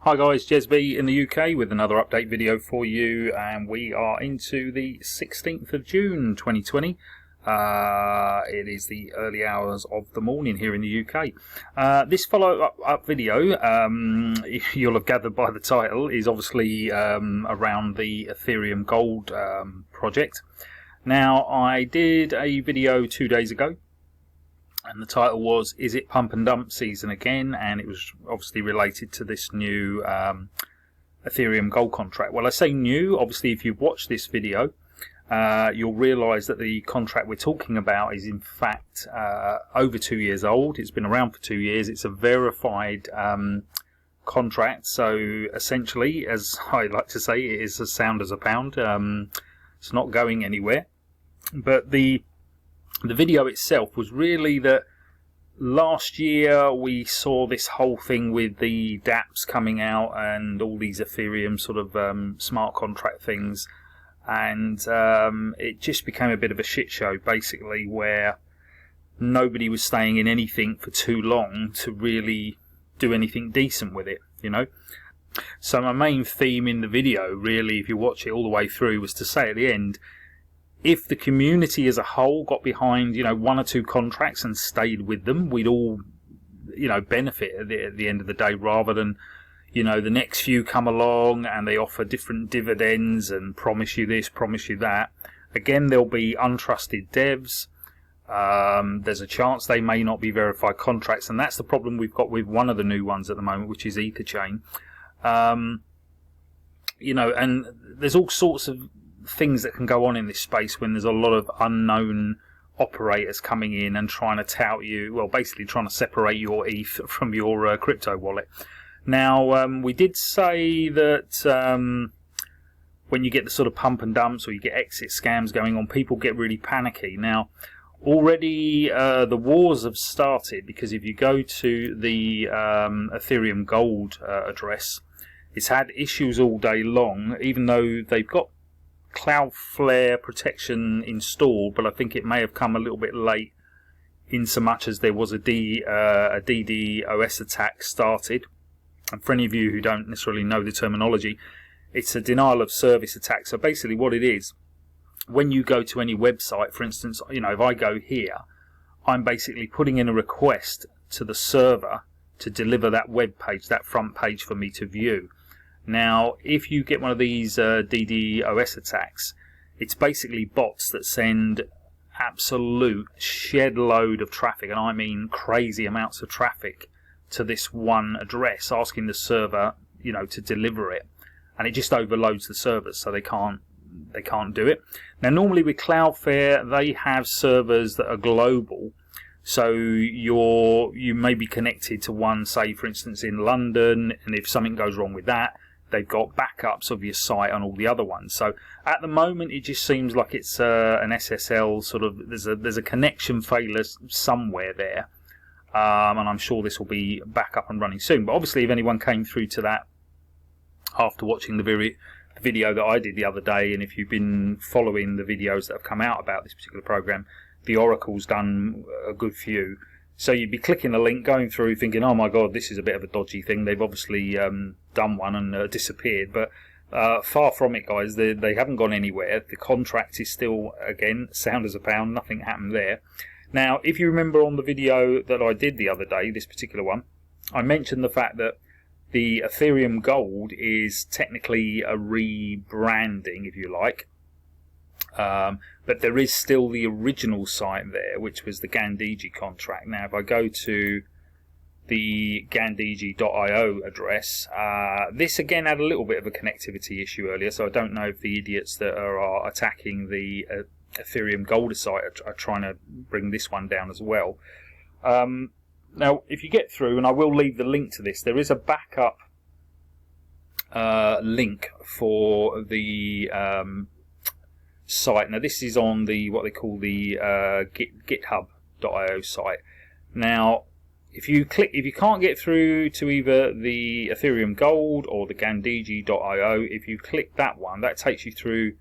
Hi guys, Jesby in the UK with another update video for you, and we are into the 16th of June 2020. It is the early hours of the morning here in the UK. This follow-up video, you'll have gathered by the title, is obviously around the Ethereum Gold project. Now, I did a video 2 days ago, and the title was, is it pump and dump season again? And it was obviously related to this new Ethereum Gold contract. Well, I say new, obviously if you've watched this video, you'll realise that the contract we're talking about is in fact over 2 years old. It's been around for 2 years. It's a verified contract, so essentially, as I like to say, it is as sound as a pound. It's not going anywhere. But the video itself was really that last year we saw this whole thing with the dApps coming out and all these Ethereum sort of smart contract things, and it just became a bit of a shit show basically, where nobody was staying in anything for too long to really do anything decent with it, you know. So my main theme in the video, really, if you watch it all the way through, was to say at the end, if the community as a whole got behind, you know, one or two contracts and stayed with them, we'd all, you know, benefit at the end of the day, rather than, you know, the next few come along and they offer different dividends and promise you this, promise you that. Again, there'll be untrusted devs. There's a chance they may not be verified contracts, and that's the problem we've got with one of the new ones at the moment, which is Etherchain. You know, and there's all sorts of things that can go on in this space when there's a lot of unknown operators coming in and trying to tout you, well, basically trying to separate your ETH from your crypto wallet. Now, we did say that when you get the sort of pump and dumps or you get exit scams going on, people get really panicky. Now, already the wars have started, because if you go to the Ethereum Gold address, it's had issues all day long, even though they've got Cloudflare protection installed, but I think it may have come a little bit late, in so much as there was a DDOS attack started. And for any of you who don't necessarily know the terminology, it's a denial of service attack. So basically what it is, when you go to any website, for instance, you know, if I go here, I'm basically putting in a request to the server to deliver that web page, that front page for me to view. Now, if you get one of these DDoS attacks, it's basically bots that send absolute shed load of traffic, and I mean crazy amounts of traffic, to this one address, asking the server, you know, to deliver it, and it just overloads the servers, so they can't do it. Now, normally with Cloudflare, they have servers that are global, so you may be connected to one, say for instance in London, and if something goes wrong with that, they've got backups of your site on all the other ones. So at the moment, it just seems like it's an SSL sort of, there's a connection failure somewhere there, and I'm sure this will be back up and running soon. But obviously, if anyone came through to that after watching the video that I did the other day, and if you've been following the videos that have come out about this particular program, the Oracle's done a good few. So you'd be clicking a link, going through, thinking, oh my god, this is a bit of a dodgy thing. They've obviously done one and disappeared. But far from it, guys. They haven't gone anywhere. The contract is still, again, sound as a pound. Nothing happened there. Now, if you remember on the video that I did the other day, this particular one, I mentioned the fact that the Ethereum Gold is technically a rebranding, if you like. But there is still the original site there, which was the Gandhiji contract. Now, if I go to the Gandhiji.io address, this again had a little bit of a connectivity issue earlier, so I don't know if the idiots that are attacking the Ethereum Gold site are trying to bring this one down as well. Now, if you get through, and I will leave the link to this, there is a backup link for the site. Now, this is on the what they call the GitHub.io site. Now, if you can't get through to either the Ethereum Gold or the Gandhiji.io, if you click that one, that takes you through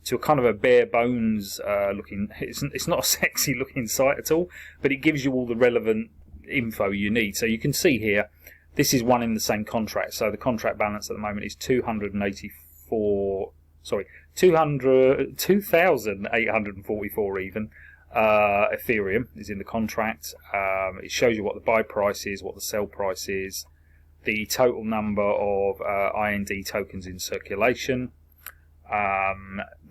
to a kind of a bare bones looking. It's not a sexy looking site at all, but it gives you all the relevant info you need. So you can see here this is one in the same contract. So the contract balance at the moment is 2,844 even. Ethereum is in the contract. It shows you what the buy price is, what the sell price is, the total number of IND tokens in circulation.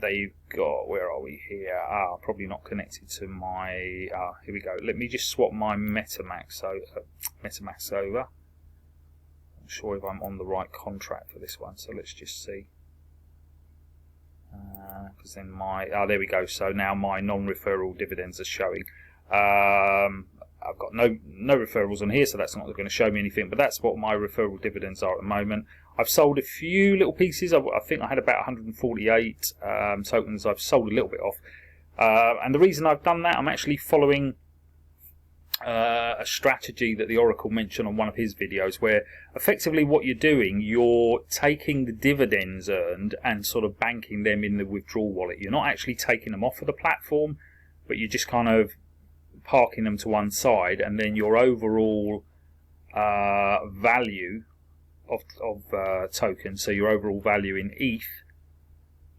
They've got, where are we here? Probably not connected to my, here we go. Let me just swap my Metamask over. I'm not sure if I'm on the right contract for this one, so let's just see. Because then there we go. So now my non-referral dividends are showing. I've got no referrals on here, so that's not going to show me anything, but that's what my referral dividends are at the moment. I've sold a few little pieces. I think I had about 148 tokens. I've sold a little bit off. And the reason I've done that, I'm actually following a strategy that the Oracle mentioned on one of his videos, where effectively what you're doing, you're taking the dividends earned and sort of banking them in the withdrawal wallet. You're not actually taking them off of the platform, but you're just kind of parking them to one side, and then your overall value of tokens, so your overall value in ETH,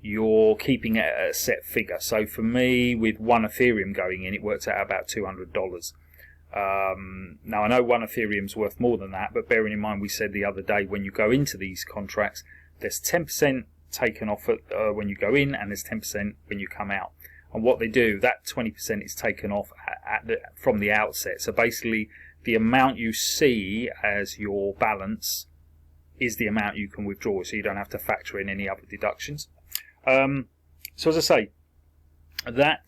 you're keeping it at a set figure. So for me, with one Ethereum going in, it works out about $200. Now I know one Ethereum's worth more than that, but bearing in mind we said the other day, when you go into these contracts, there's 10% taken off when you go in, and there's 10% when you come out. And what they do, that 20% is taken off from the outset. So basically, the amount you see as your balance is the amount you can withdraw, so you don't have to factor in any other deductions. So as I say, that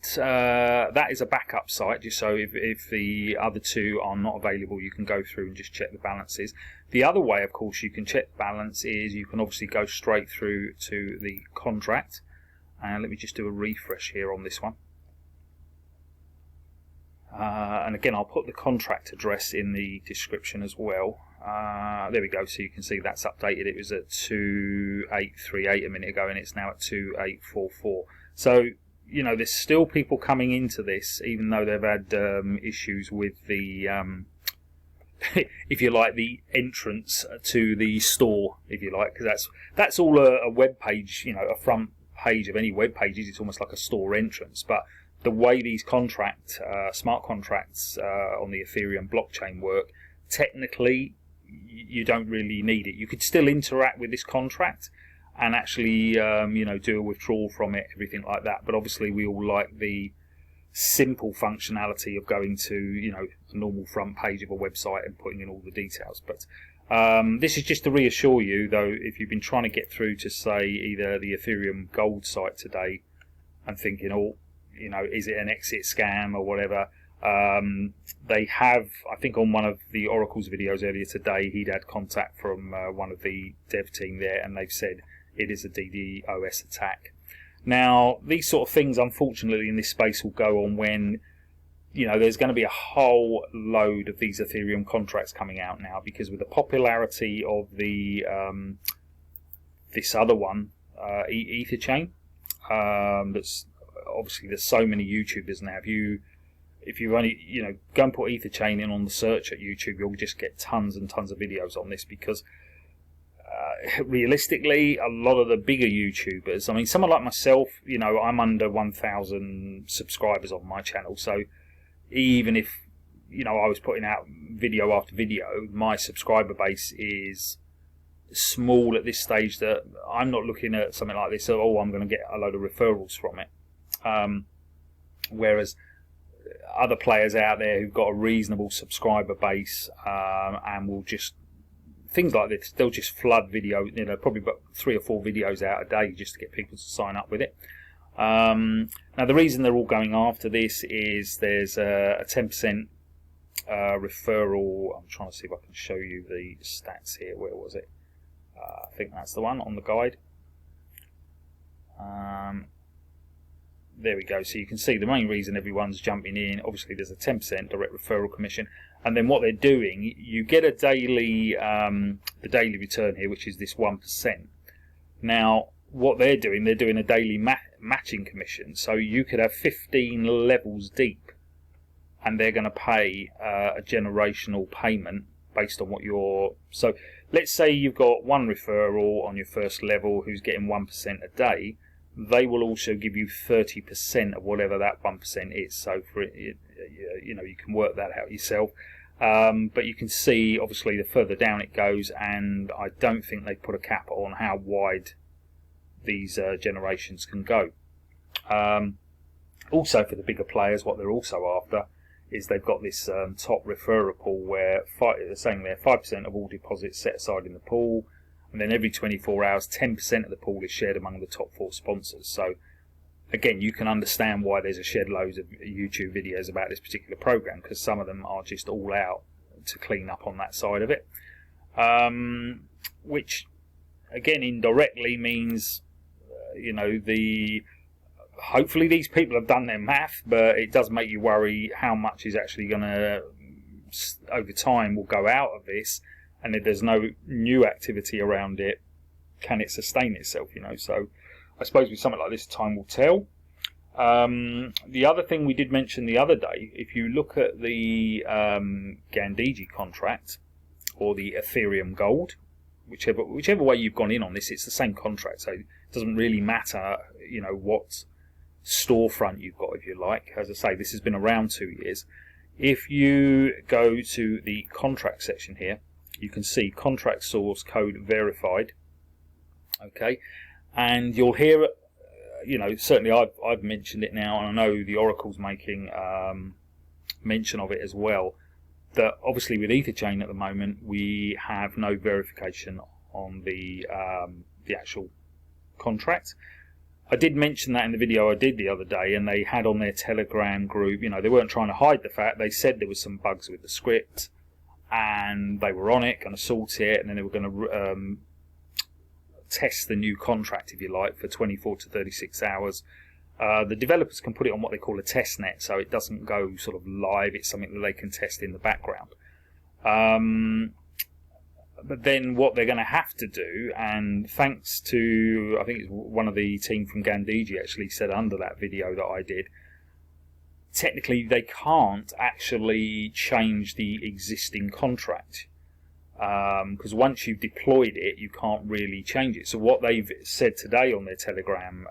is a backup site, just so if the other two are not available, you can go through and just check the balances. The other way, of course, you can check the balance is you can obviously go straight through to the contract. And let me just do a refresh here on this one. And again, I'll put the contract address in the description as well. There we go. So you can see that's updated. It was at 2838 a minute ago, and it's now at 2844. So, you know, there's still people coming into this, even though they've had issues with the, if you like, the entrance to the store, if you like, because that's all a web page, you know, a front page of any web pages. It's almost like a store entrance, but the way these smart contracts on the Ethereum blockchain work, technically you don't really need it. You could still interact with this contract and actually you know, do a withdrawal from it, everything like that, but obviously we all like the simple functionality of going to, you know, the normal front page of a website and putting in all the details. But this is just to reassure you, though, if you've been trying to get through to, say, either the Ethereum Gold site today and thinking, oh, you know, is it an exit scam or whatever, they have, I think on one of the Oracle's videos earlier today, he'd had contact from one of the dev team there, and they've said it is a DDoS attack. Now, these sort of things, unfortunately, in this space will go on when, you know, there's going to be a whole load of these Ethereum contracts coming out now, because with the popularity of the this other one, Etherchain, that's obviously, there's so many YouTubers now. If you only, you know, go and put Etherchain in on the search at YouTube, you'll just get tons and tons of videos on this, because realistically, a lot of the bigger YouTubers, I mean, someone like myself, you know, I'm under 1,000 subscribers on my channel, so even if, you know, I was putting out video after video, my subscriber base is small at this stage, that I'm not looking at something like this, so, oh, I'm going to get a load of referrals from it. Whereas other players out there who've got a reasonable subscriber base and will just, things like this, they'll just flood video, you know, probably about 3 or 4 videos out a day just to get people to sign up with it. Now, the reason they're all going after this is there's a 10% referral. I'm trying to see if I can show you the stats here. Where was it? I think that's the one on the guide. There we go. So you can see the main reason everyone's jumping in, obviously there's a 10% direct referral commission, and then what they're doing, you get a daily, the daily return here, which is this 1%. Now, what they're doing a daily matching commission, so you could have 15 levels deep, and they're going to pay a generational payment based on what you're... So let's say you've got one referral on your first level who's getting 1% a day. They will also give you 30% of whatever that 1% is. So for it, you know, you can work that out yourself. But you can see, obviously, the further down it goes, and I don't think they put a cap on how wide these generations can go. Also, for the bigger players, what they're also after is they've got this top referrer pool where they're saying there 5% of all deposits set aside in the pool, and then every 24 hours 10% of the pool is shared among the top 4 sponsors. So again, you can understand why there's a shed loads of YouTube videos about this particular program, because some of them are just all out to clean up on that side of it, which again indirectly means you know, hopefully these people have done their math, but it does make you worry how much is actually going to, over time, will go out of this, and if there's no new activity around it, can it sustain itself, you know? So I suppose with something like this, time will tell. The other thing we did mention the other day, if you look at the Gandhiji contract or the Ethereum Gold, whichever way you've gone in on this, it's the same contract, so it doesn't really matter, you know, what storefront you've got, if you like. As I say, this has been around 2 years. If you go to the contract section here, you can see contract source code verified. Okay, and you'll hear, you know, certainly I've mentioned it now, and I know the Oracle's making mention of it as well, that obviously with Etherchain at the moment we have no verification on the actual contract. I did mention that in the video I did the other day, and they had on their Telegram group, you know, they weren't trying to hide the fact. They said there was some bugs with the script, and they were on it, going to sort it, and then they were going to test the new contract, if you like, for 24 to 36 hours. The developers can put it on what they call a test net, so it doesn't go sort of live. It's something that they can test in the background. But then what they're going to have to do, and thanks to, I think it's one of the team from Gandhiji actually said under that video that I did, technically they can't actually change the existing contract, because once you've deployed it, you can't really change it. So what they've said today on their Telegram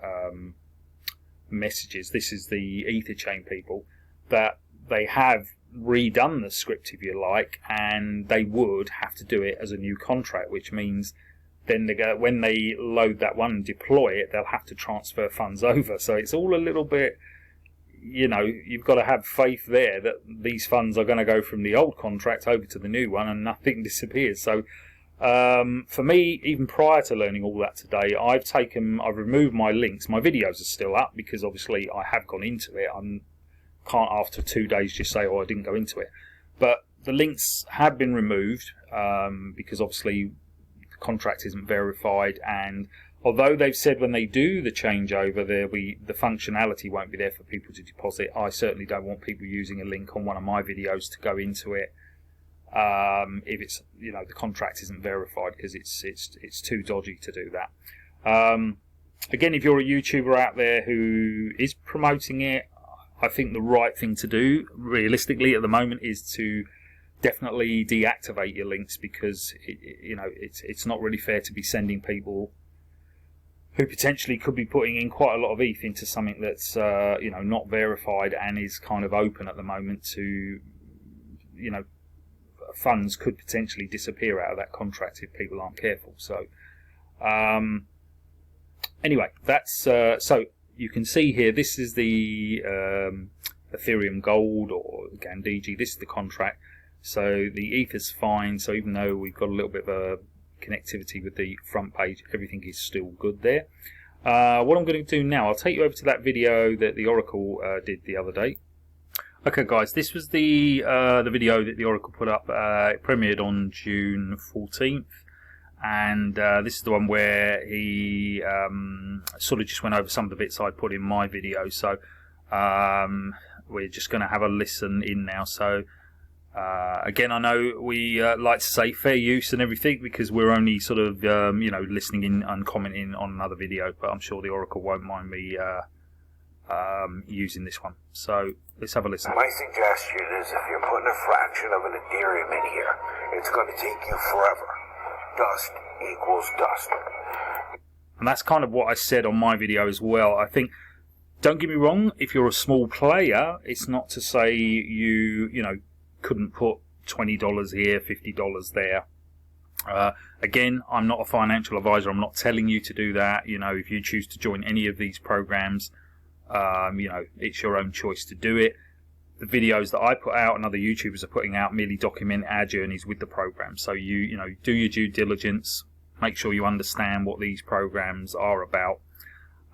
messages, this is the Etherchain people, that they have redone the script, if you like, and they would have to do it as a new contract, which means then when they load that one and deploy it, they'll have to transfer funds over. So it's all a little bit, you know, you've got to have faith there that these funds are going to go from the old contract over to the new one and nothing disappears. So for me, even prior to learning all that today, I've removed my links. My videos are still up because obviously I have gone into it. Can't after 2 days just say, oh, I didn't go into it, but the links have been removed because obviously the contract isn't verified, and although they've said when they do the changeover the functionality won't be there for people to deposit, I certainly don't want people using a link on one of my videos to go into it if it's, you know, the contract isn't verified, because it's too dodgy to do that. Again, if you're a YouTuber out there who is promoting it, I think the right thing to do, realistically, at the moment, is to definitely deactivate your links, because you know, it's not really fair to be sending people who potentially could be putting in quite a lot of ETH into something that's you know, not verified and is kind of open at the moment to, you know, funds could potentially disappear out of that contract if people aren't careful. So anyway, that's so. You can see here, this is the Ethereum Gold or Gandhiji. This is the contract. So the ETH is fine. So even though we've got a little bit of a connectivity with the front page, everything is still good there. What I'm going to do now, I'll take you over to that video that the Oracle did the other day. Okay, guys, this was the video that the Oracle put up. It premiered on June 14th. And this is the one where he sort of just went over some of the bits I put in my video. So we're just going to have a listen in now. So again, I know we like to say fair use and everything, because we're only sort of you know, listening in and commenting on another video. But I'm sure the Oracle won't mind me using this one. So let's have a listen. My suggestion is if you're putting a fraction of an Ethereum in here, it's going to take you forever. Dust equals dust. And that's kind of what I said on my video as well. I think, don't get me wrong, if you're a small player, it's not to say you couldn't put $20 here, $50 there. Again, I'm not a financial advisor. I'm not telling you to do that. If you choose to join any of these programs, it's your own choice to do it. The videos that I put out and other YouTubers are putting out merely document our journeys with the program. So you do your due diligence, make sure you understand what these programs are about.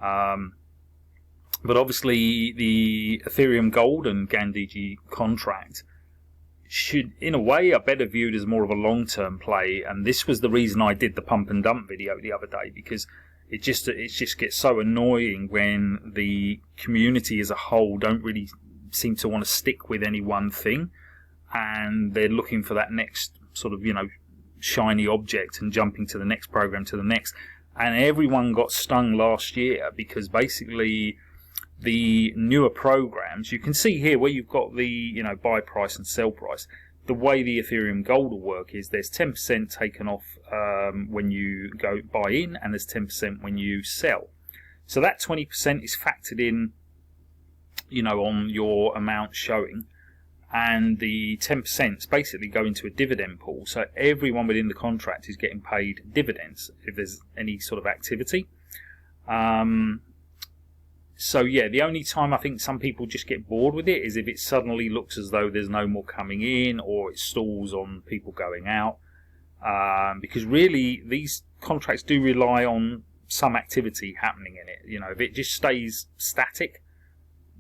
But obviously the Ethereum Gold and Gandhiji contract should, in a way, are better viewed as more of a long-term play. And this was the reason I did the pump and dump video the other day, because it just gets so annoying when the community as a whole don't really seem to want to stick with any one thing, and they're looking for that next sort of shiny object and jumping to the next program, to the next. And everyone got stung last year because basically the newer programs, you can see here where you've got the buy price and sell price. The way the Ethereum Gold will work is there's 10% taken off when you go buy in, and there's 10% when you sell. So that 20% is factored in, on your amount showing, and the 10% basically go into a dividend pool. So everyone within the contract is getting paid dividends if there's any sort of activity. So yeah, the only time I think some people just get bored with it is if it suddenly looks as though there's no more coming in, or it stalls on people going out. Because really, these contracts do rely on some activity happening in it. If it just stays static,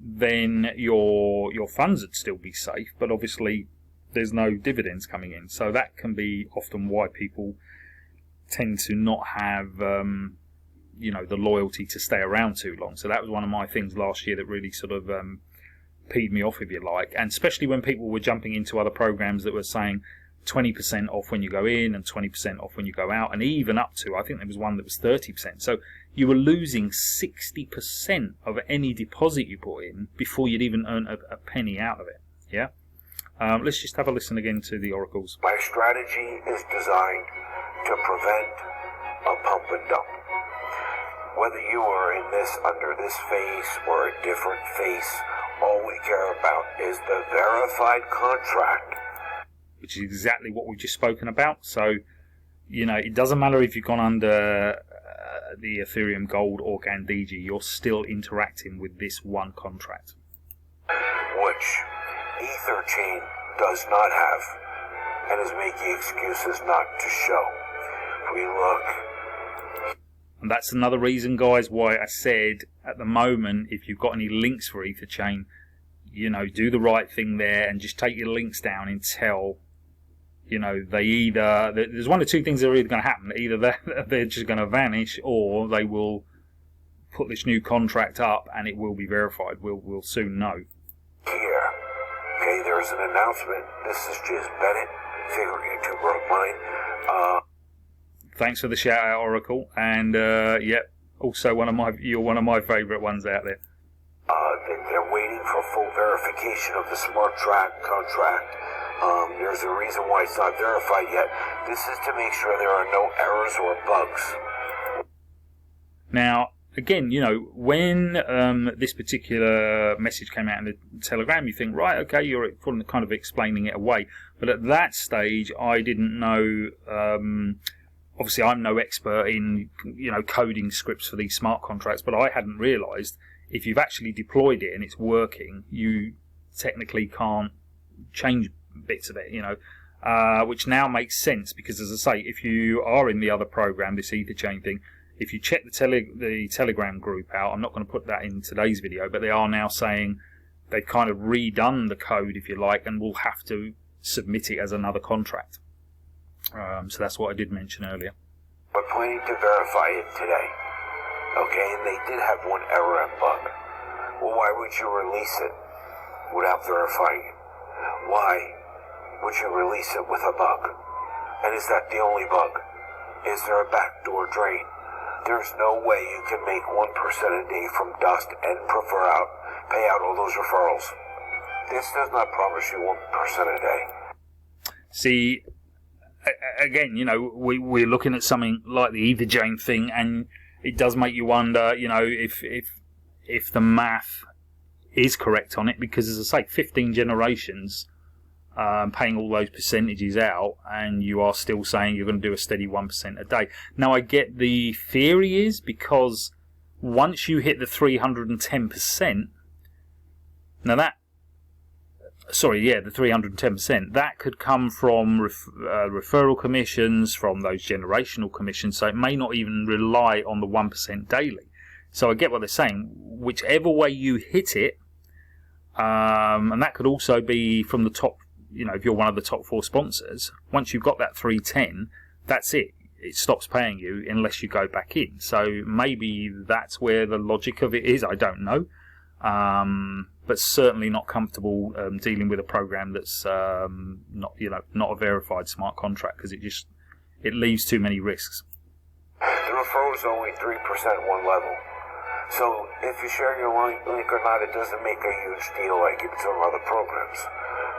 then your funds would still be safe, but obviously there's no dividends coming in. So that can be often why people tend to not have the loyalty to stay around too long. So that was one of my things last year that really sort of peed me off, if you like, and especially when people were jumping into other programs that were saying 20% off when you go in and 20% off when you go out, and even up to, I think there was one that was 30%. So you were losing 60% of any deposit you put in before you'd even earn a penny out of it. Yeah. Let's just have a listen again to the oracles. My strategy is designed to prevent a pump and dump. Whether you are in this under this face or a different face, all we care about is the verified contract. Which is exactly what we've just spoken about. So, it doesn't matter if you've gone under the Ethereum Gold or Gandhiji, you're still interacting with this one contract. Which Ether Chain does not have, and is making excuses not to show. If we look. And that's another reason, guys, why I said at the moment, if you've got any links for Ether Chain, do the right thing there and just take your links down until, they either, there's one of two things that are either going to happen. Either they're just going to vanish, or they will put this new contract up and it will be verified. We'll soon know. Here, okay, there's an announcement. This is just Bennett, favorite YouTuber of mine. Thanks for the shout out, Oracle, and also you're one of my favourite ones out there. They're waiting for full verification of the smart contract. There's a reason why it's not verified yet. This is to make sure there are no errors or bugs. Now, again, when this particular message came out in the Telegram, you think, right, okay, you're kind of explaining it away. But at that stage, I didn't know. Obviously, I'm no expert in coding scripts for these smart contracts, but I hadn't realised if you've actually deployed it and it's working, you technically can't change bits of it. Which now makes sense because, as I say, if you are in the other program, this Ether Chain thing, if you check the Telegram group out, I'm not going to put that in today's video, but they are now saying they've kind of redone the code, if you like, and will have to submit it as another contract. So that's what I did mention earlier. We're planning to verify it today. Okay, and they did have one error and bug. Well, why would you release it without verifying it? Why would you release it with a bug? And is that the only bug? Is there a backdoor drain? There's no way you can make 1% a day from dust and pay out all those referrals. This does not promise you 1% a day. See, again, you know, we're looking at something like the EtherJane thing, and it does make you wonder, you know, if the math is correct on it, because, as I say, 15 generations paying all those percentages out, and you are still saying you're going to do a steady 1% a day. Now, I get the theory is because once you hit the 310%, now that, the 310%, that could come from referral commissions, from those generational commissions, so it may not even rely on the 1% daily. So I get what they're saying. Whichever way you hit it, and that could also be from the top, you know, if you're one of the top 4 sponsors, once you've got that 310, that's it. It stops paying you unless you go back in. So maybe that's where the logic of it is. I don't know. But certainly not comfortable dealing with a program that's not a verified smart contract, because it leaves too many risks. The referral is only 3% one level. So if you share your link or not, it doesn't make a huge deal like in some other programs.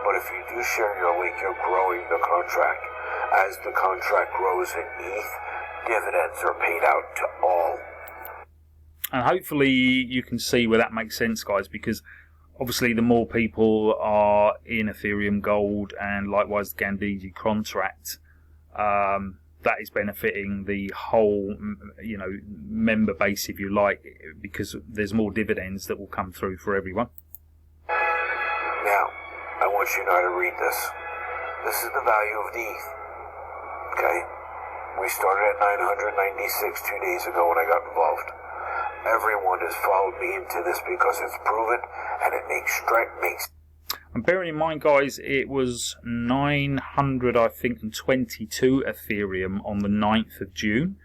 But if you do share your link, you're growing the contract. As the contract grows in ETH, dividends are paid out to all. And hopefully you can see where that makes sense, guys, because obviously the more people are in Ethereum Gold and likewise the Gandhiji contract, that is benefiting the whole, you know, member base, if you like, because there's more dividends that will come through for everyone. Now, I want you now to read this. This is the value of the ETH. Okay? We started at 996 2 days ago when I got involved. Everyone has followed me into this because it's proven and it makes. And bearing in mind, guys, it was 900, I think, and 22 Ethereum on the 9th of June.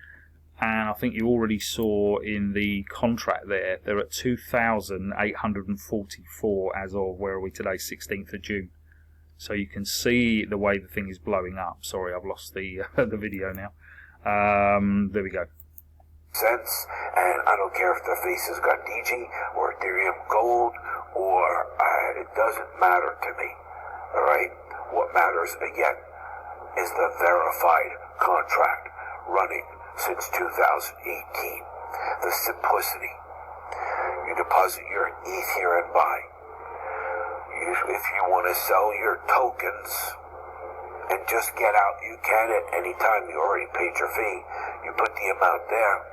And I think you already saw in the contract there, they're at 2,844 as of, where are we today, 16th of June. So you can see the way the thing is blowing up. Sorry, I've lost the video now. There we go. Sense, and I don't care if the face is Gandhiji or Ethereum Gold, or it doesn't matter to me. Alright? What matters, again, is the verified contract running since 2018. The simplicity. You deposit your ETH here and buy. If you want to sell your tokens and just get out, you can at any time. You already paid your fee. You put the amount there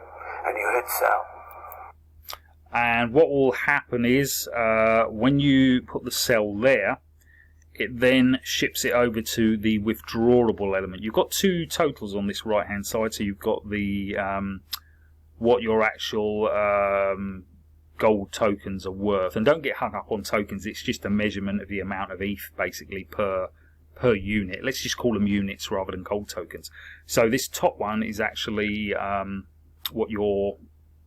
and you hit sell. And what will happen is when you put the sell there, it then ships it over to the withdrawable element. You've got 2 totals on this right hand side. So you've got the what your actual gold tokens are worth. And don't get hung up on tokens. It's just a measurement of the amount of ETH basically per unit. Let's just call them units rather than gold tokens. So this top one is actually what your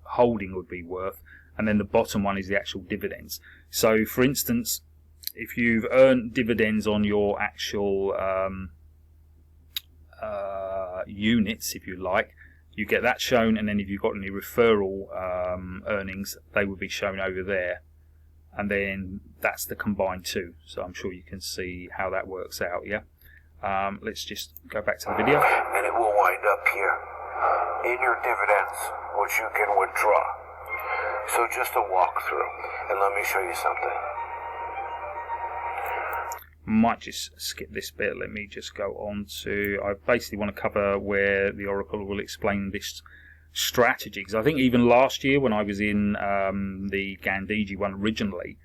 holding would be worth, and then the bottom one is the actual dividends. So for instance, if you've earned dividends on your actual units, if you like, you get that shown, and then if you've got any referral earnings, they will be shown over there, and then that's the combined 2. So I'm sure you can see how that works out. Yeah. Let's just go back to the video, and it will wind up here in your dividends, which you can withdraw. So just a walkthrough, and let me show you something. Might just skip this bit. Let me just go on to, I basically want to cover where the Oracle will explain this strategy, because I think even last year when I was in the Gandhiji one originally,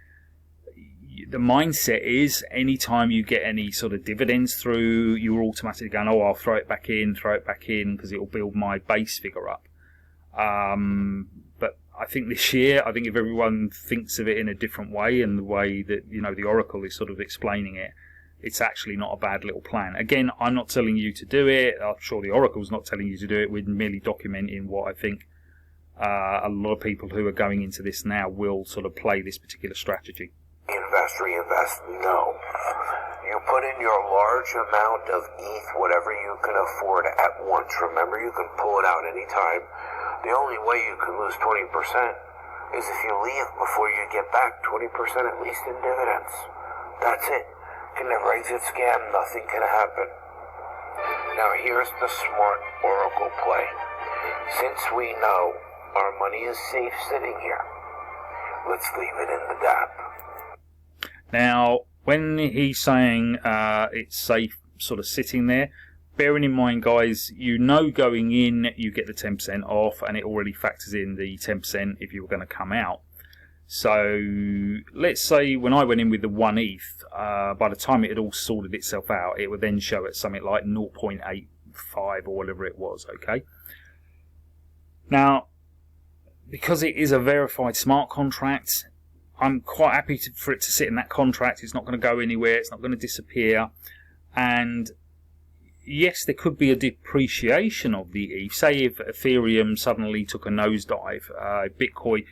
the mindset is anytime you get any sort of dividends through, you're automatically going, oh, I'll throw it back in because it will build my base figure up. But I think this year, I think if everyone thinks of it in a different way, and the way that, you know, the Oracle is sort of explaining it, it's actually not a bad little plan. Again, I'm not telling you to do it. I'm sure the Oracle's not telling you to do it. We're merely documenting what I think a lot of people who are going into this now will sort of play this particular strategy. Invest, reinvest, no. You put in your large amount of ETH, whatever you can afford at once. Remember, you can pull it out anytime. The only way you can lose 20% is if you leave before you get back 20% at least in dividends. That's it. Can never exit scam, nothing can happen. Now here's the smart oracle play. Since we know our money is safe sitting here, let's leave it in the DApp. Now, when he's saying it's safe sort of sitting there, bearing in mind, guys, you know going in you get the 10% off, and it already factors in the 10% if you were going to come out. So let's say when I went in with the 1 ETH, by the time it had all sorted itself out, it would then show at something like 0.85 or whatever it was, okay? Now, because it is a verified smart contract, I'm quite happy for it to sit in that contract. It's not going to go anywhere. It's not going to disappear. And yes, there could be a depreciation of the ETH. Say if Ethereum suddenly took a nosedive, Bitcoin,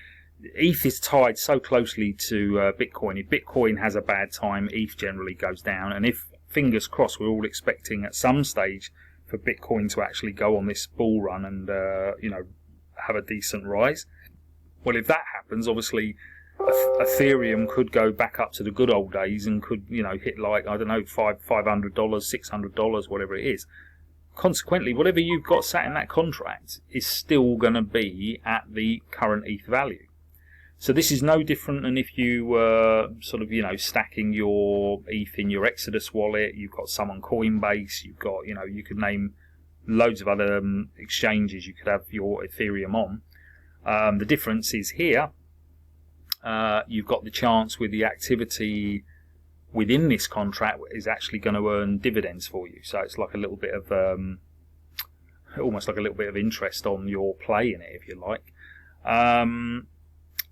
ETH is tied so closely to Bitcoin. If Bitcoin has a bad time, ETH generally goes down. And if, fingers crossed, we're all expecting at some stage for Bitcoin to actually go on this bull run and you know, have a decent rise. Well, if that happens, obviously Ethereum could go back up to the good old days and could, you know, hit like, I don't know, $500, $600, whatever it is. Consequently, whatever you've got sat in that contract is still going to be at the current ETH value. So this is no different than if you were sort of, you know, stacking your ETH in your Exodus wallet. You've got some on Coinbase. You've got, you know, you could name loads of other exchanges you could have your Ethereum on. The difference is here, you've got the chance with the activity within this contract is actually going to earn dividends for you. So it's like a little bit of, almost like a little bit of interest on your play in it, if you like.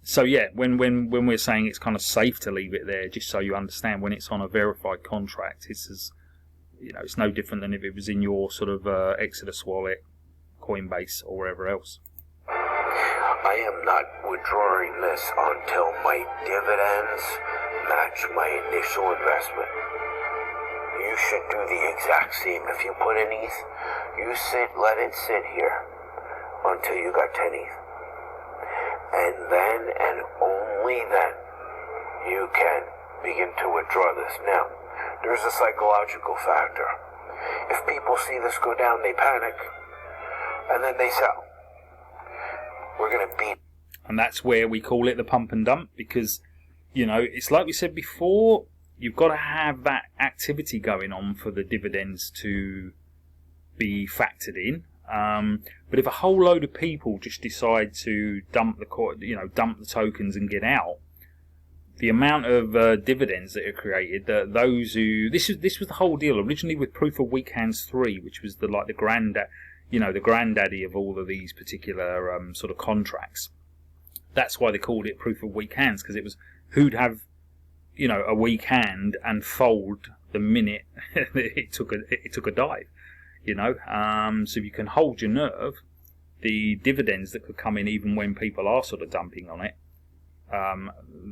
So yeah, when we're saying it's kind of safe to leave it there, just so you understand, when it's on a verified contract, it's as, you know, it's no different than if it was in your sort of Exodus wallet, Coinbase, or wherever else. I am not withdrawing this until my dividends match my initial investment. You should do the exact same. If you put in ETH, you let it sit here until you got 10 ETH. And then, and only then, you can begin to withdraw this. Now, there's a psychological factor. If people see this go down, they panic, and then they sell. We're going to beat. And that's where we call it the pump and dump, because, you know, it's like we said before, you've got to have that activity going on for the dividends to be factored in. But if a whole load of people just decide to dump the tokens and get out, the amount of dividends that are created, those who this was the whole deal originally with Proof of Weak Hands 3, which was the granddaddy of all of these particular sort of contracts. That's why they called it Proof of Weak Hands, because it was who'd have, you know, a weak hand and fold the minute it took a dive. You know, so if you can hold your nerve, the dividends that could come in even when people are sort of dumping on it,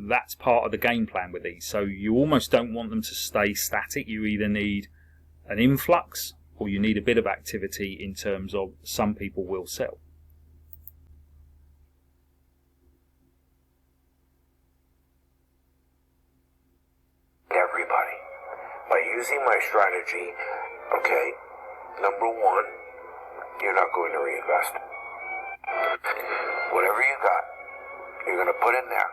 that's part of the game plan with these. So you almost don't want them to stay static. You either need an influx or you need a bit of activity in terms of some people will sell. Everybody, by using my strategy, okay, number one, you're not going to reinvest. Whatever you got, you're going to put in there.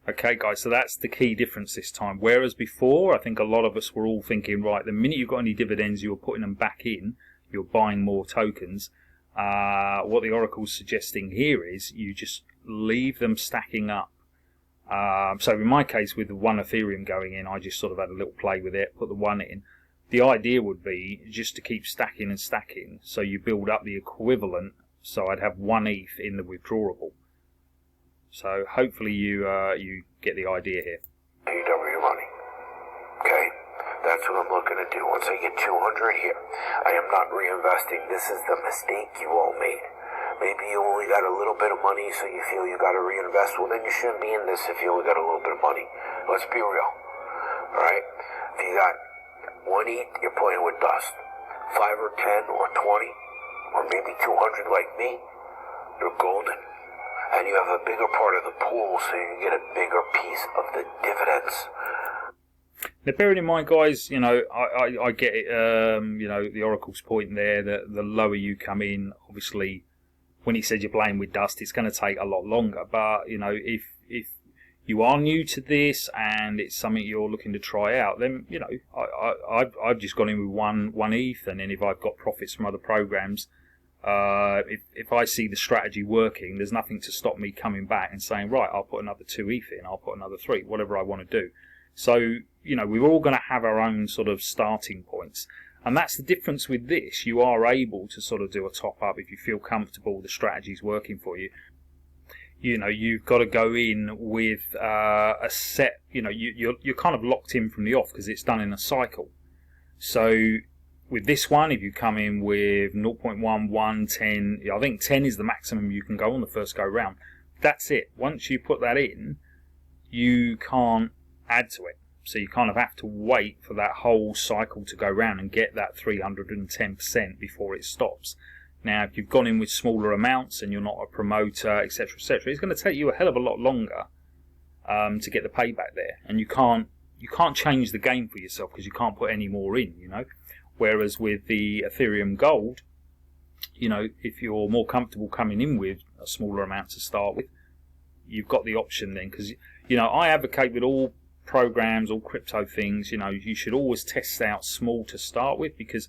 Okay, guys, so that's the key difference this time. Whereas before, I think a lot of us were all thinking, right, the minute you've got any dividends, you're putting them back in, you're buying more tokens. What the Oracle's suggesting here is you just leave them stacking up. So in my case, with the one Ethereum going in, I just sort of had a little play with it, put the one in. The idea would be just to keep stacking and stacking, so you build up the equivalent. So I'd have 1 ETH in the withdrawable. So hopefully you get the idea here. You double your money. Okay, that's what I'm looking to do. Once I get 200 here, I am not reinvesting. This is the mistake you all made. Maybe you only got a little bit of money, so you feel you got to reinvest. Well, then you shouldn't be in this if you only got a little bit of money. Let's be real. All right, if you got 1 ETH, you're playing with dust. 5 or 10 or 20, or maybe 200 like me, you're golden. And you have a bigger part of the pool, so you get a bigger piece of the dividends. Now, bearing in mind, guys, you know, I get it, you know, the Oracle's point there that the lower you come in, obviously, when he said you're playing with dust, it's going to take a lot longer. But, you know, if you are new to this and it's something you're looking to try out, then, you know, I've just gone in with one ETH, and then if I've got profits from other programs, if I see the strategy working, there's nothing to stop me coming back and saying, right, I'll put another 2 ETH in, I'll put another 3, whatever I want to do. So, you know, we're all going to have our own sort of starting points. And that's the difference with this. You are able to sort of do a top up if you feel comfortable the strategy's working for you. You know, you've got to go in with a set, you know, you're kind of locked in from the off because it's done in a cycle. So with this one, if you come in with 0.11, 10, I think 10 is the maximum you can go on the first go round. That's it. Once you put that in, you can't add to it. So you kind of have to wait for that whole cycle to go round and get that 310% before it stops. Now, if you've gone in with smaller amounts and you're not a promoter, etc., etc., it's going to take you a hell of a lot longer to get the payback there. And you can't change the game for yourself because you can't put any more in, you know. Whereas with the Ethereum Gold, you know, if you're more comfortable coming in with a smaller amount to start with, you've got the option then. Because, you know, I advocate with all programs, all crypto things, you know, you should always test out small to start with, because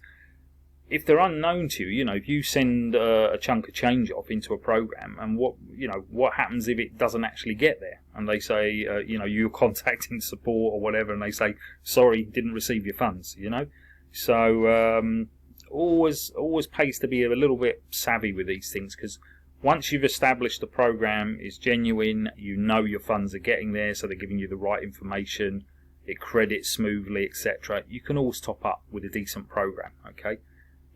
if they're unknown to you, you know, if you send a chunk of change off into a program, and what happens if it doesn't actually get there, and they say, you know, you're contacting support or whatever, and they say, sorry, didn't receive your funds, you know. So always pays to be a little bit savvy with these things, because once you've established the program is genuine, you know your funds are getting there, so they're giving you the right information, it credits smoothly, etc. You can always top up with a decent program, okay?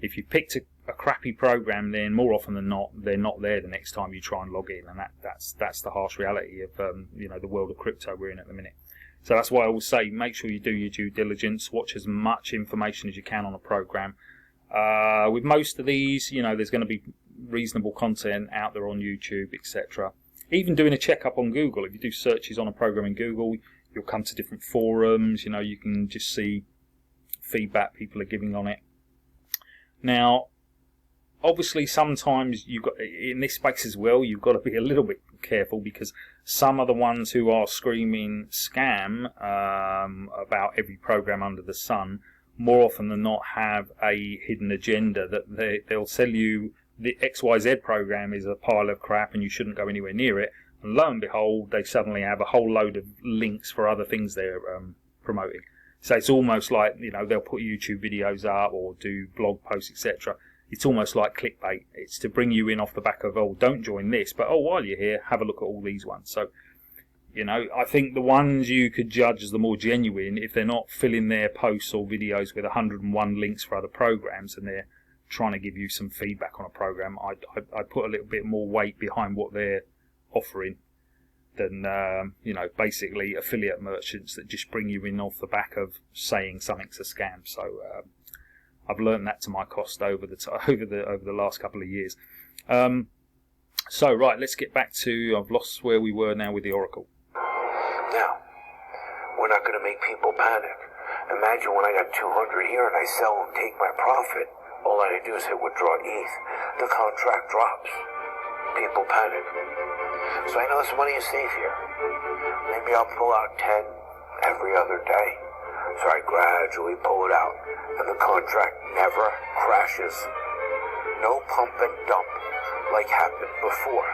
If you picked a crappy program, then more often than not, they're not there the next time you try and log in, and that's the harsh reality of you know, the world of crypto we're in at the minute. So that's why I always say, make sure you do your due diligence, watch as much information as you can on a program. With most of these, you know, there's going to be reasonable content out there on YouTube, etc. Even doing a checkup on Google, if you do searches on a program in Google, you'll come to different forums, you know, you can just see feedback people are giving on it. Now, obviously, sometimes you've got, in this space as well, you've got to be a little bit careful, because some are the ones who are screaming scam about every program under the sun, more often than not have a hidden agenda that they'll sell you the XYZ program is a pile of crap and you shouldn't go anywhere near it, and lo and behold, they suddenly have a whole load of links for other things they're promoting. So it's almost like, you know, they'll put YouTube videos up or do blog posts, etc. It's almost like clickbait. It's to bring you in off the back of, oh, don't join this, but oh, while you're here, have a look at all these ones. So, you know, I think the ones you could judge as the more genuine, if they're not filling their posts or videos with 101 links for other programs and they're trying to give you some feedback on a program, I put a little bit more weight behind what they're offering than you know, basically affiliate merchants that just bring you in off the back of saying something's a scam. So I've learned that to my cost over the last couple of years. So right, let's get back to, I've lost where we were now with the Oracle. Now, we're not going to make people panic. Imagine when I got 200 here and I sell and take my profit. All I do is hit withdraw ETH. The contract drops. People panic. So I know this money is safe here. Maybe I'll pull out 10 every other day. So I gradually pull it out. And the contract never crashes. No pump and dump like happened before.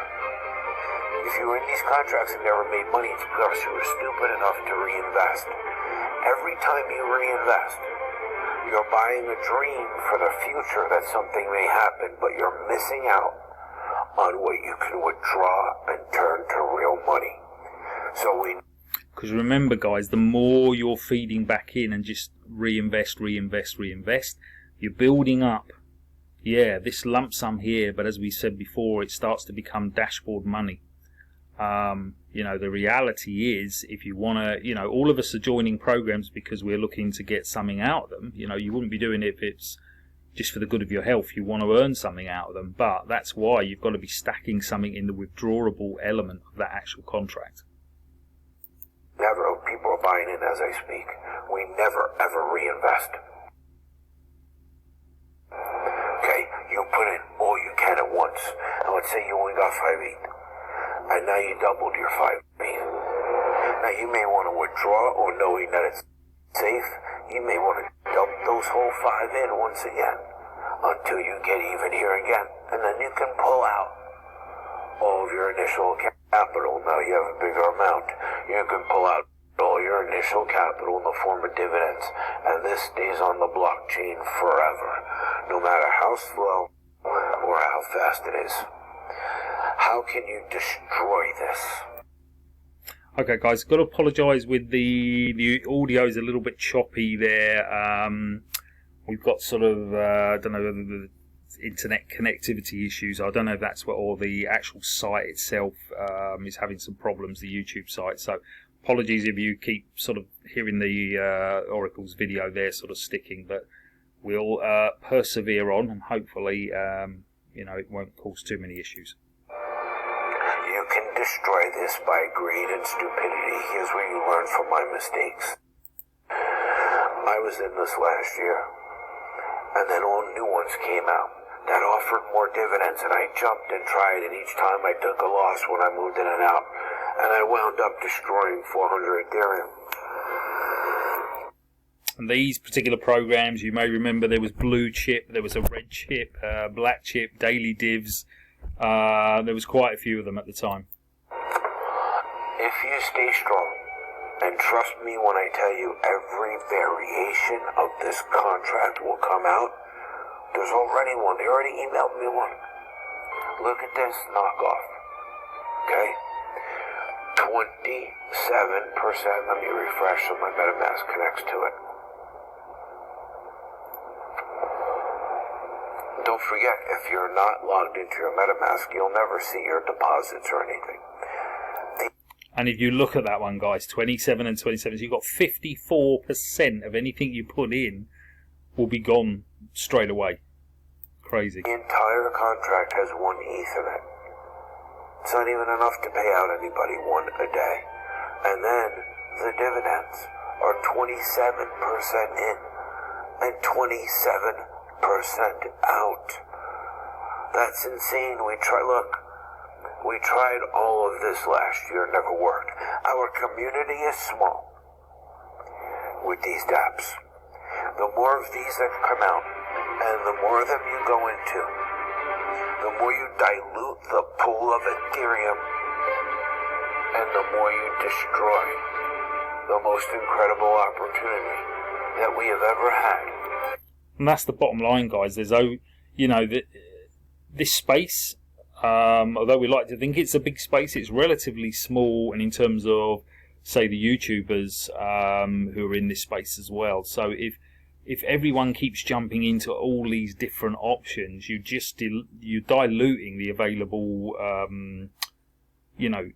If you were in these contracts and never made money, it's because you were stupid enough to reinvest. Every time you reinvest, you're buying a dream for the future that something may happen, but you're missing out on what you can withdraw and turn to real money. So because remember, guys, the more you're feeding back in and just reinvest, you're building up, yeah, this lump sum here, but as we said before, it starts to become dashboard money. You know, the reality is, if you want to, you know, all of us are joining programs because we're looking to get something out of them. You know, you wouldn't be doing it if it's, just for the good of your health, you want to earn something out of them. But that's why you've got to be stacking something in the withdrawable element of that actual contract. Never. People are buying in as I speak. We never ever reinvest. Okay, you put in all you can at once. And let's say you only got 5 ETH. And now you doubled your 5 ETH. Now you may want to withdraw, or knowing that it's safe, you may want to dump those whole 5 in once again until you get even here again. And then you can pull out all of your initial capital. Now you have a bigger amount. You can pull out all your initial capital in the form of dividends. And this stays on the blockchain forever, no matter how slow or how fast it is. How can you destroy this? Okay, guys, got to apologise with the audio is a little bit choppy there. We've got sort of I don't know, the internet connectivity issues. I don't know if that's what, or the actual site itself is having some problems, the YouTube site. So apologies if you keep sort of hearing the Oracle's video there sort of sticking, but we'll persevere on, and hopefully you know, it won't cause too many issues. You can destroy this by greed and stupidity. Here's where you learn from my mistakes. I was in this last year, and then all new ones came out that offered more dividends, and I jumped and tried, and each time I took a loss when I moved in and out, and I wound up destroying 400 Ethereum. And these particular programs, you may remember, there was blue chip, there was a red chip, black chip, daily divs. There was quite a few of them at the time. If you stay strong, and trust me when I tell you every variation of this contract will come out, there's already one. They already emailed me one. Look at this knockoff. Okay? 27%. Let me refresh so my Metamask connects to it. Don't forget, if you're not logged into your Metamask, you'll never see your deposits or anything. And if you look at that one, guys, 27 and 27, so you've got 54% of anything you put in will be gone straight away. Crazy. The entire contract has 1 ETH in it. It's not even enough to pay out anybody one a day. And then the dividends are 27% in and 27% out. That's insane. We tried all of this last year, never worked. Our community is small with these dApps. The more of these that come out, and the more of them you go into, the more you dilute the pool of Ethereum, and the more you destroy the most incredible opportunity that we have ever had. And that's the bottom line, guys. There's, you know, this space, although we like to think it's a big space, it's relatively small, and in terms of, say, the YouTubers who are in this space as well. So if everyone keeps jumping into all these different options, you're diluting the available, you know,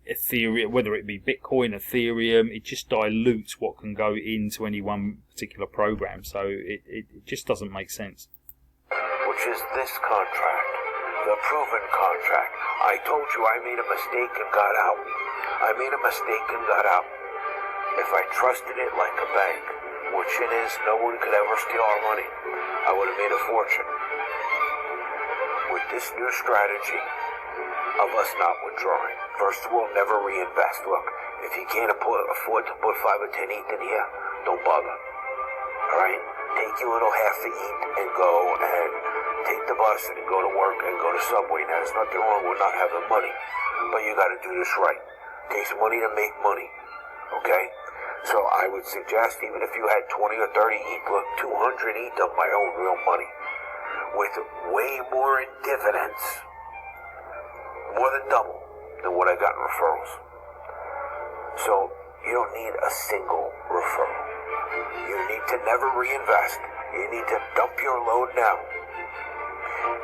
Ethereum, whether it be Bitcoin, Ethereum. It just dilutes what can go into any one particular program. So it just doesn't make sense. Which is this contract, the proven contract. I told you I made a mistake and got out. I made a mistake and got out. If I trusted it like a bank, which it is, no one could ever steal our money, I would have made a fortune. With this new strategy of us not withdrawing, first of all, never reinvest. Look, if you can't afford to put 5 or 10 ETH in here, don't bother. Alright? Take your little half a ETH and go and take the bus and go to work and go to Subway. Now, there's nothing wrong with not having money, but you got to do this right. It takes money to make money. Okay? So I would suggest, even if you had 20 or 30 ETH, look, 200 ETH of my own real money, with way more in dividends, more than double than what I got in referrals. So you don't need a single referral. You need to never reinvest. You need to dump your load now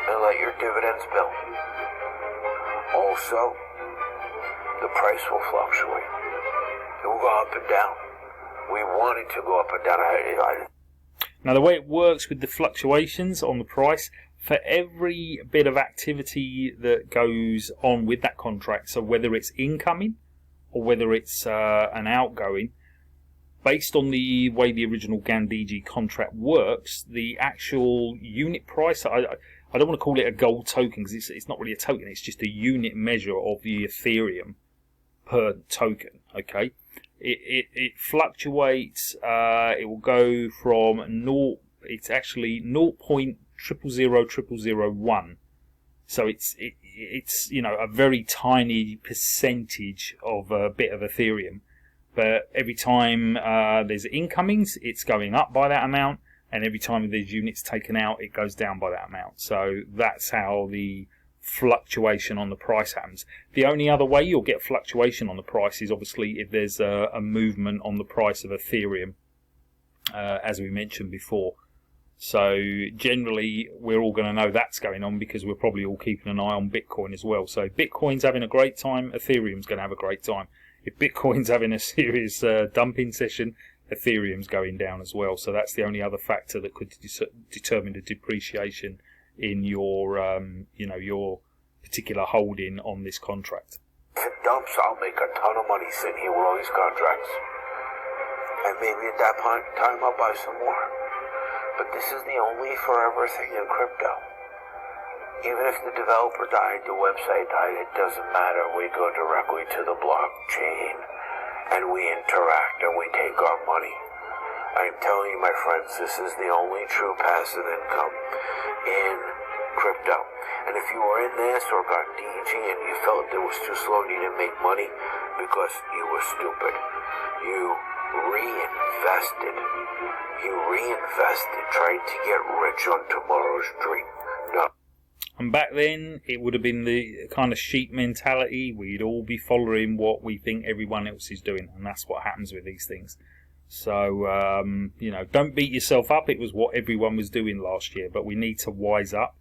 and let your dividends build. Also, the price will fluctuate. It will go up and down. We want it to go up and down. Now, the way it works with the fluctuations on the price, for every bit of activity that goes on with that contract, so whether it's incoming or whether it's an outgoing, based on the way the original Gandhiji contract works, the actual unit price, I don't want to call it a gold token because it's not really a token, it's just a unit measure of the Ethereum per token, okay? It fluctuates, it will go from it's actually 0.000001. So it's you know, a very tiny percentage of a bit of Ethereum. But every time there's incomings, it's going up by that amount, and every time there's units taken out, it goes down by that amount. So that's how the fluctuation on the price happens. The only other way you'll get fluctuation on the price is obviously if there's a movement on the price of Ethereum, as we mentioned before. So generally, we're all going to know that's going on because we're probably all keeping an eye on Bitcoin as well. So if Bitcoin's having a great time, Ethereum's going to have a great time. If Bitcoin's having a serious dumping session, Ethereum's going down as well. So that's the only other factor that could determine the depreciation in your, you know, your particular holding on this contract. If it dumps, I'll make a ton of money sitting here with all these contracts. And maybe at that point in time, I'll buy some more. But this is the only forever thing in crypto. Even if the developer died, the website died, it doesn't matter. We go directly to the blockchain and we interact and we take our money. I'm telling you, my friends, this is the only true passive income in crypto. And if you were in this or got DG and you felt it was too slow and you didn't make money because you were stupid, you reinvested. You reinvested, trying to get rich on tomorrow's dream. No. And back then, it would have been the kind of sheep mentality. We'd all be following what we think everyone else is doing. And that's what happens with these things. So, you know, don't beat yourself up. It was what everyone was doing last year. But we need to wise up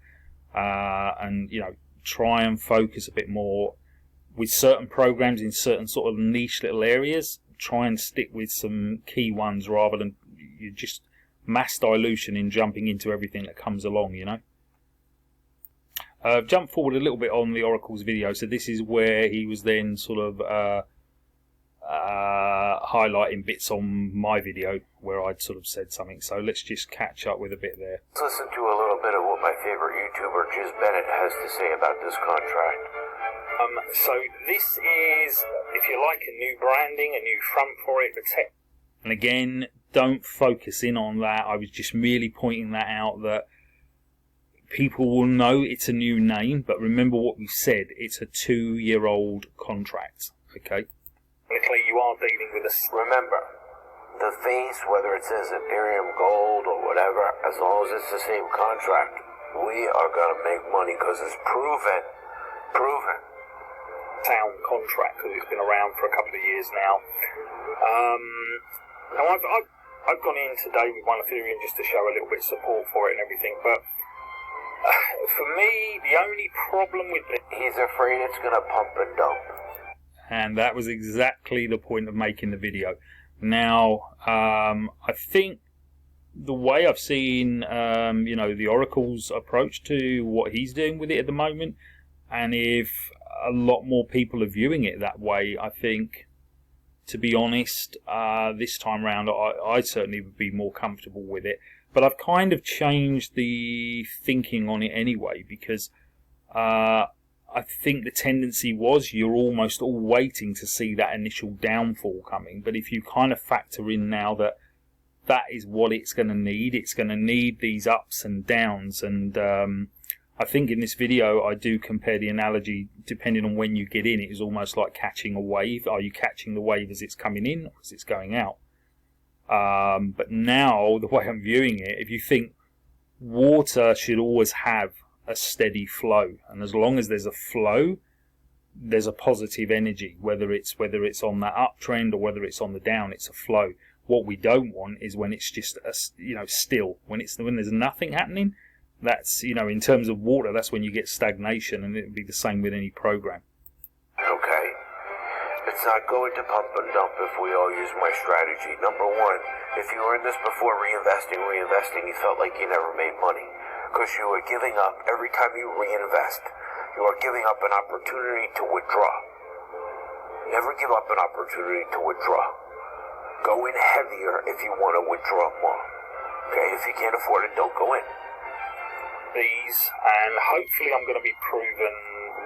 and, you know, try and focus a bit more with certain programs in certain sort of niche little areas. Try and stick with some key ones rather than you just mass dilution in jumping into everything that comes along, you know. Jump forward a little bit on the Oracle's video. So this is where he was then sort of highlighting bits on my video where I'd sort of said something. So let's just catch up with a bit there. Let's listen to a little bit of what my favorite YouTuber, Bennett, has to say about this contract. So this is, if you like, a new branding, a new front for it, the tech. And again, don't focus in on that. I was just merely pointing that out that people will know it's a new name, but remember what we said, it's a 2-year-old contract, okay? Technically, you are dealing with a... Remember, the face, whether it says Ethereum Gold or whatever, as long as it's the same contract, we are going to make money because it's proven. Sound contract, because it's been around for a couple of years now. Now, I've gone in today with one Ethereum just to show a little bit of support for it and everything, but for me, the only problem with it... He's afraid it's going to pump and dump. And that was exactly the point of making the video. Now, I think the way I've seen, you know, the Oracle's approach to what he's doing with it at the moment, and if a lot more people are viewing it that way, I think, to be honest, this time round, I certainly would be more comfortable with it. But I've kind of changed the thinking on it anyway, because I think the tendency was you're almost all waiting to see that initial downfall coming. But if you kind of factor in now that that is what it's going to need these ups and downs. And I think in this video I do compare the analogy, depending on when you get in, it is almost like catching a wave. Are you catching the wave as it's coming in or as it's going out? But now, the way I'm viewing it, if you think water should always have a steady flow, and as long as there's a flow, there's a positive energy, whether it's on that uptrend or whether it's on the down, it's a flow. What we don't want is when it's just still, when there's nothing happening. That's, in terms of water, that's when you get stagnation, and it would be the same with any program. Okay. It's not going to pump and dump if we all use my strategy. Number one, If you were in this before reinvesting, you felt like you never made money because you were giving up every time you reinvest. You are giving up an opportunity to withdraw. Never give up an opportunity to withdraw. Go in heavier if you want to withdraw more. Okay, if you can't afford it, don't go in. And hopefully I'm going to be proven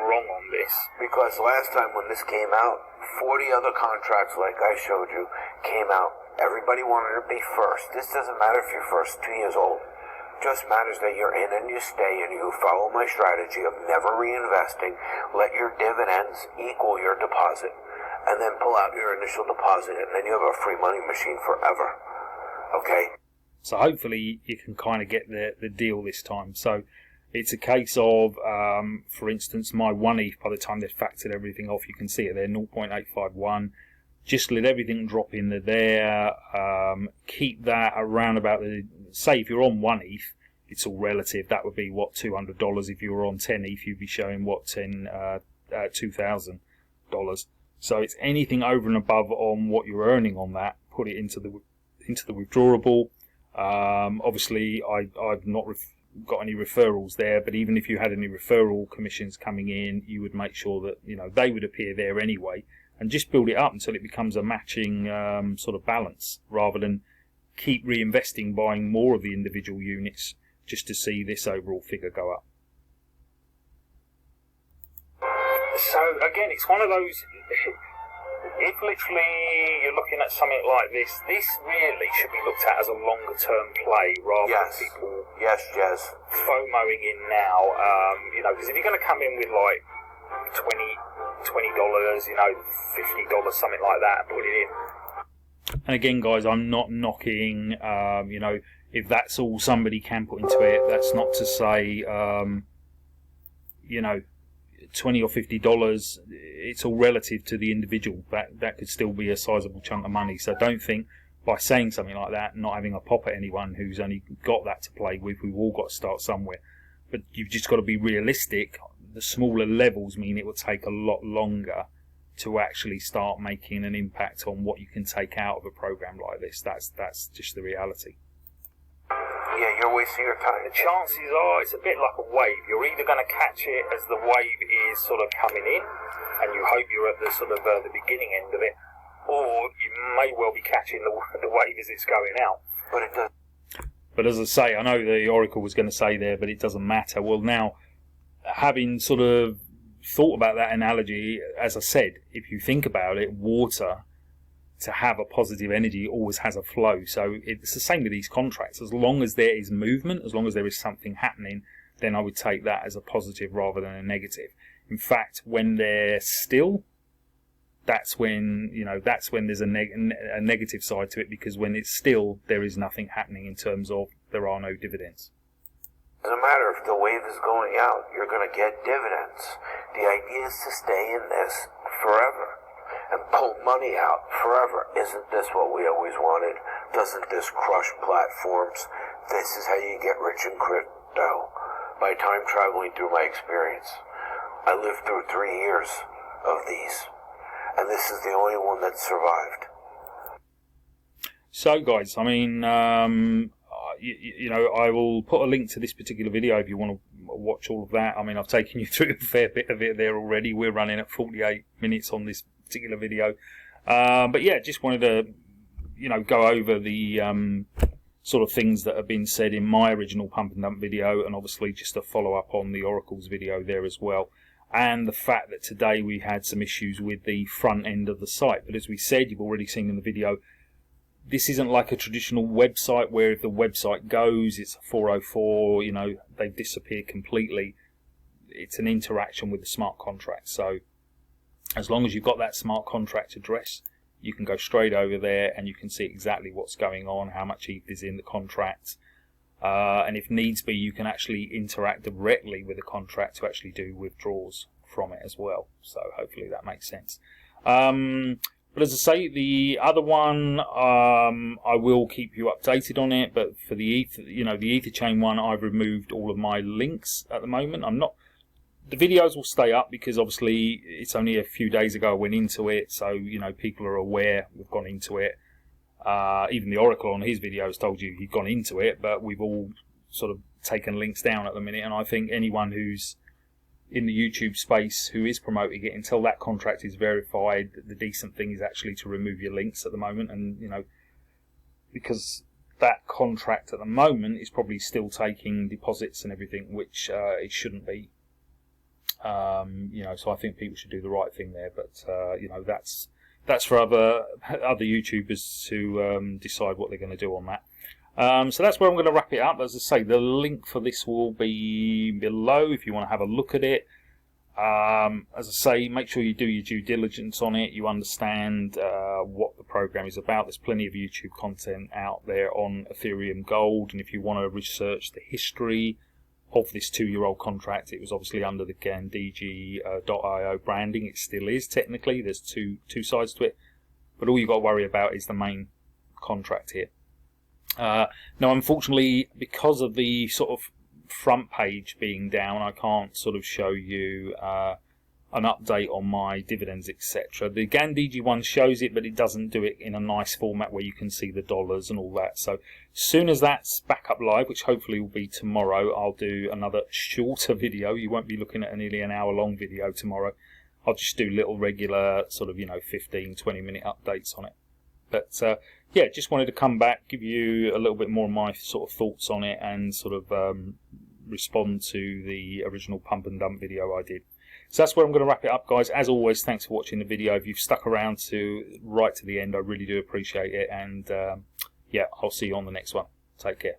wrong on this. Because last time when this came out, 40 other contracts like I showed you came out. Everybody wanted to be first. This doesn't matter if you're first 2 years old. Just matters that you're in and you stay and you follow my strategy of never reinvesting. Let your dividends equal your deposit. And then pull out your initial deposit and then you have a free money machine forever. Okay? So hopefully you can kind of get the deal this time. So it's a case of, for instance, my 1 ETH, by the time they've factored everything off, you can see it there, 0.851. Just let everything drop in there. Keep that around about the, say if you're on 1 ETH, it's all relative. That would be, what, $200. If you were on 10 ETH, you'd be showing, what, $2,000. So it's anything over and above on what you're earning on that. Put it into the withdrawable. Obviously, I've not got any referrals there, but even if you had any referral commissions coming in, you would make sure that they would appear there anyway, and just build it up until it becomes a matching sort of balance, rather than keep reinvesting, buying more of the individual units just to see this overall figure go up. So again, it's one of those. If literally you're looking at something like this really should be looked at as a longer term play rather than people FOMOing in now. Because if you're going to come in with like $20, $50, something like that, and put it in. And again, guys, I'm not knocking. If that's all somebody can put into it, that's not to say, $20 or $50, it's all relative to the individual. That could still be a sizable chunk of money. So don't think by saying something like that, not having a pop at anyone who's only got that to play with. We've all got to start somewhere. But you've just got to be realistic. The smaller levels mean it will take a lot longer to actually start making an impact on what you can take out of a program like this. That's just the reality. Yeah, you're wasting your time. The chances are it's a bit like a wave. You're either going to catch it as the wave is sort of coming in, and you hope you're at the sort of the beginning end of it, or you may well be catching the wave as it's going out. But it does. But as I say, I know the Oracle was going to say there, but it doesn't matter. Well, now, having sort of thought about that analogy, as I said, if you think about it, water, to have a positive energy, always has a flow. So it's the same with these contracts. As long as there is movement, as long as there is something happening, then I would take that as a positive rather than a negative. In fact, when they're still, that's when there's a negative side to it, because when it's still, there is nothing happening in terms of there are no dividends. Doesn't matter if the wave is going out, you're going to get dividends. The idea is to stay in this forever and pull money out forever. Isn't this what we always wanted? Doesn't this crush platforms? This is how you get rich in crypto. By time traveling through my experience. I lived through 3 years of these, and this is the only one that survived. So guys, I mean, I will put a link to this particular video if you want to watch all of that. I mean, I've taken you through a fair bit of it there already. We're running at 48 minutes on this particular video. But yeah, just wanted to, go over the sort of things that have been said in my original pump and dump video, and obviously just a follow up on the Oracle's video there as well. And the fact that today we had some issues with the front end of the site. But as we said, you've already seen in the video, this isn't like a traditional website where if the website goes, it's a 404, they disappear completely. It's an interaction with the smart contract. So as long as you've got that smart contract address, you can go straight over there and you can see exactly what's going on, how much ETH is in the contract. And if needs be, you can actually interact directly with the contract to actually do withdrawals from it as well. So hopefully that makes sense. But as I say, the other one, I will keep you updated on it. But for the ETH, the EtherChain one, I've removed all of my links at the moment. The videos will stay up because obviously it's only a few days ago I went into it, so people are aware we've gone into it. Even the Oracle on his video has told you he'd gone into it, but we've all sort of taken links down at the minute, and I think anyone who's in the YouTube space who is promoting it, until that contract is verified, the decent thing is actually to remove your links at the moment. And you know, because that contract at the moment is probably still taking deposits and everything, which it shouldn't be. You know, so I think people should do the right thing there. But you know, that's for other YouTubers to decide what they're going to do on that. So that's where I'm going to wrap it up. As I say, the link for this will be below if you want to have a look at it. As I say, make sure you do your due diligence on it. You understand what the program is about. There's plenty of YouTube content out there on Ethereum Gold, and if you want to research the history of this 2-year-old contract, it was obviously under the Gandhiji.io branding. It still is technically. There's two sides to it, but all you've got to worry about is the main contract here. Now, unfortunately, because of the sort of front page being down, I can't sort of show you an update on my dividends, etc. The Gandhiji one shows it, but it doesn't do it in a nice format where you can see the dollars and all that. So as soon as that's back up live, which hopefully will be tomorrow, I'll do another shorter video. You won't be looking at a nearly an hour-long video tomorrow. I'll just do little regular sort of, you know, 15-20 minute updates on it. But yeah, just wanted to come back, give you a little bit more of my sort of thoughts on it, and sort of respond to the original pump and dump video I did. So that's where I'm going to wrap it up, guys. As always, thanks for watching the video. If you've stuck around right to the end, I really do appreciate it. And yeah, I'll see you on the next one. Take care.